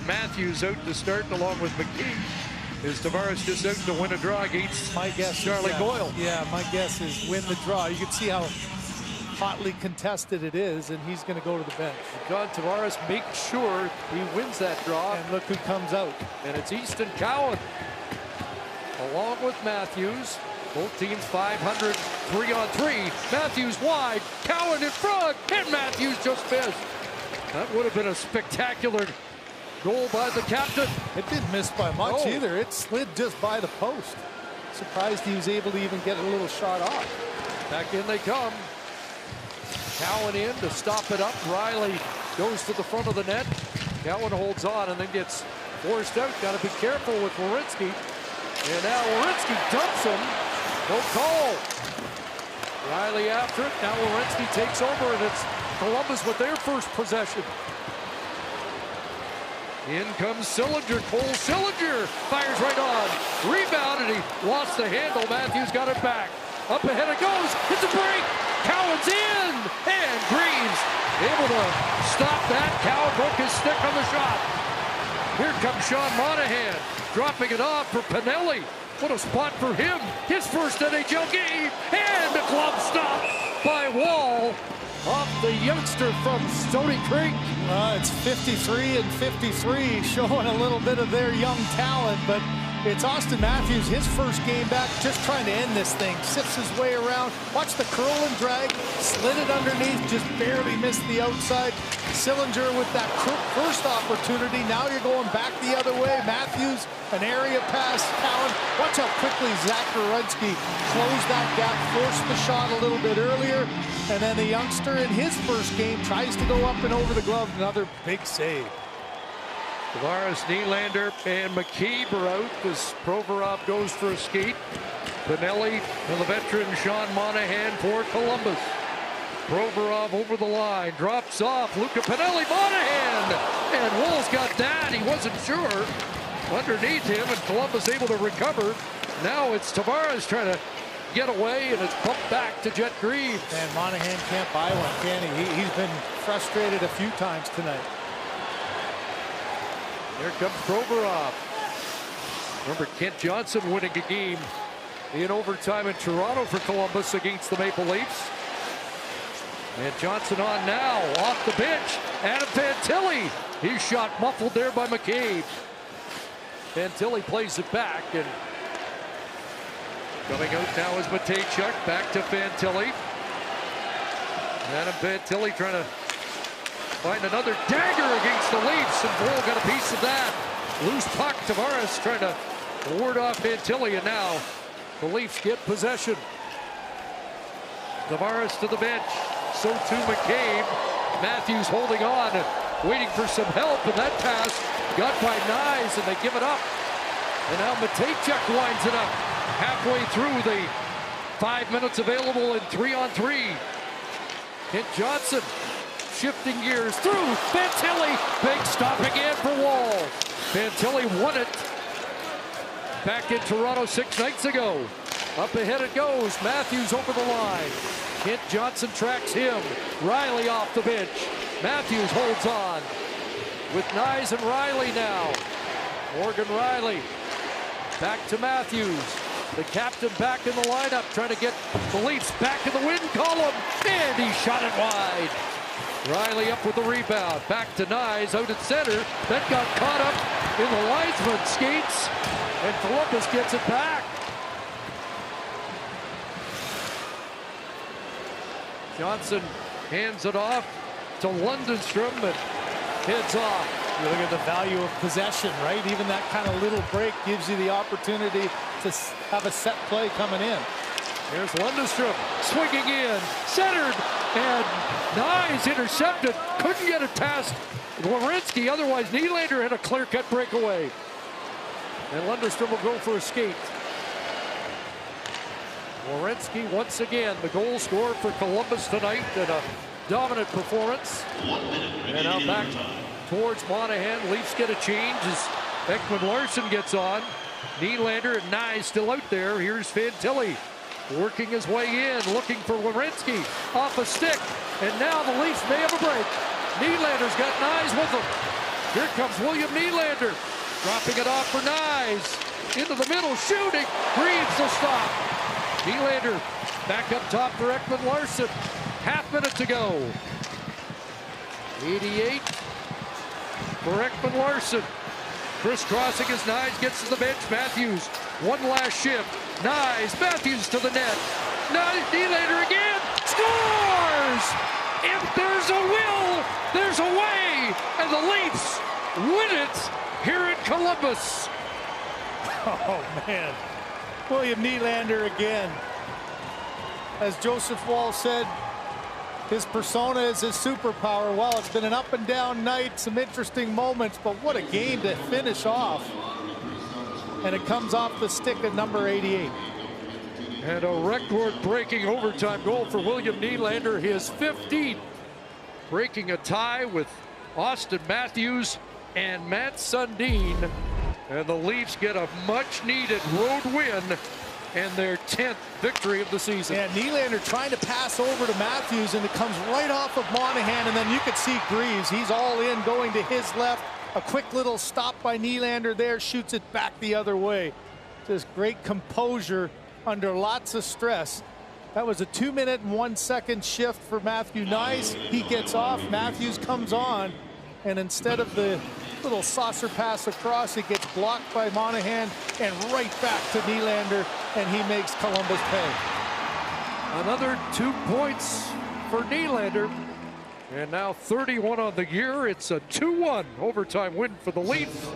Matthews out to start along with McKee. Is Tavares just out to win a draw against my guess Charlie Boyle? Yeah, my guess is win the draw. You can see how hotly contested it is, and he's going to go to the bench. John Tavares makes sure he wins that draw. And look who comes out. And it's Easton Cowan along with Matthews. Both teams 500, 3-on-3. Matthews wide, Cowan in front, and Matthews just missed. That would have been a spectacular goal by the captain. It didn't miss by much either. It slid just by the post. Surprised he was able to even get a little shot off. Back in they come. Cowan in to stop it up. Riley goes to the front of the net. Cowan holds on and then gets forced out. Got to be careful with Werenski. And now Werenski dumps him. No call. Riley after it. Now Werenski takes over, and it's Columbus with their first possession. In comes Sillinger. Cole Sillinger fires right on. Rebound, and he lost the handle. Matthews got it back. Up ahead it goes. It's a break. Cowan's in. And Greaves able to stop that. Cowan broke his stick on the shot. Here comes Sean Monahan. Dropping it off for Pinelli. What a spot for him. His first NHL game. And the glove stop by Wall. Off the youngster from Stony Creek. It's 53 and 53, showing a little bit of their young talent, but it's Austin Matthews, his first game back, just trying to end this thing. Sips his way around. Watch the curl and drag. Slid it underneath, just barely missed the outside. Sillinger with that first opportunity. Now you're going back the other way. Matthews, an area pass. Cowan, watch how quickly Zach Werenski closed that gap, forced the shot a little bit earlier. And then the youngster in his first game tries to go up and over the glove. Another big save. Tavares, Nylander, and McKee are out as Provorov goes for a skate. Pinelli and the veteran Sean Monahan for Columbus. Provorov over the line, drops off. Luca Pinelli, Monahan! And Wool's got that. He wasn't sure. Underneath him, and Columbus able to recover. Now it's Tavares trying to get away, and it's pumped back to Jet Greaves. And Monahan can't buy one, can he? He's been frustrated a few times tonight. Here comes Provorov. Remember, Kent Johnson winning a game in overtime in Toronto for Columbus against the Maple Leafs. And Johnson on now, off the bench. Adam Fantilli. He's shot muffled there by McCabe. Fantilli plays it back, and coming out now is Matejchuk. Back to Fantilli. Adam Fantilli trying to find another dagger against the Leafs, and Boyle got a piece of that. Loose puck. Tavares trying to ward off Fantilli, and now the Leafs get possession. Tavares to the bench. So too McCabe. Matthews holding on, waiting for some help, and that pass got by Nyes, and they give it up. And now Matejchuk winds it up halfway through the 5 minutes available in 3-on-3. Kent Johnson shifting gears through. Fantilli, big stop again for Wall. Fantilli won it back in Toronto 6 nights ago. Up ahead it goes. Matthews over the line. Kent Johnson tracks him. Riley off the bench. Matthews holds on with Nyes and Riley now. Morgan Riley back to Matthews. The captain back in the lineup, trying to get the Leafs back in the win column. And he shot it wide. Riley up with the rebound. Back to Nyes out at center. That got caught up in the linesman skates. And Columbus gets it back. Johnson hands it off to Lundestrom, but heads off. You look at the value of possession, right? Even that kind of little break gives you the opportunity to have a set play coming in. Here's Lundestrom swinging in, centered, and Nyes intercepted. Couldn't get it past Werenski. Otherwise, Nylander had a clear-cut breakaway. And Lundestrom will go for a skate. Werenski once again, the goal scorer for Columbus tonight, and a dominant performance. And now back towards Monahan. Leafs get a change as Ekman-Larsson gets on. Nylander and Nyes still out there. Here's Fantilli working his way in, looking for Werenski off a stick. And now the Leafs may have a break. Nylander's got Nyes with him. Here comes William Nylander. Dropping it off for Nyes. Into the middle, shooting. Greaves the stop. Nylander back up top for Ekman-Larsson. Half minute to go. 88 for Ekman-Larsson. Crisscrossing as Nyes gets to the bench. Matthews, one last shift. Nyes, Matthews to the net. Nylander again, scores! If there's a will, there's a way, and the Leafs win it here in Columbus. Oh, man. William Nylander again. As Joseph Wall said, his persona is his superpower. Well, it's been an up and down night, some interesting moments, but what a game to finish off. And it comes off the stick of number 88. And a record-breaking overtime goal for William Nylander, his 15th, breaking a tie with Austin Matthews and Matt Sundin. And the Leafs get a much-needed road win and their 10th victory of the season. Yeah, Nylander trying to pass over to Matthews, and it comes right off of Monahan, and then you could see Greaves. He's all in, going to his left. A quick little stop by Nylander there, shoots it back the other way. Just great composure under lots of stress. That was a 2-minute and 1-second shift for Matthew Nyes. He gets off, Matthews comes on, and instead of the little saucer pass across, it gets blocked by Monahan and right back to Nylander, and he makes Columbus pay. Another 2 points for Nylander. And now 31 on the year. It's a 2-1 overtime win for the Leafs.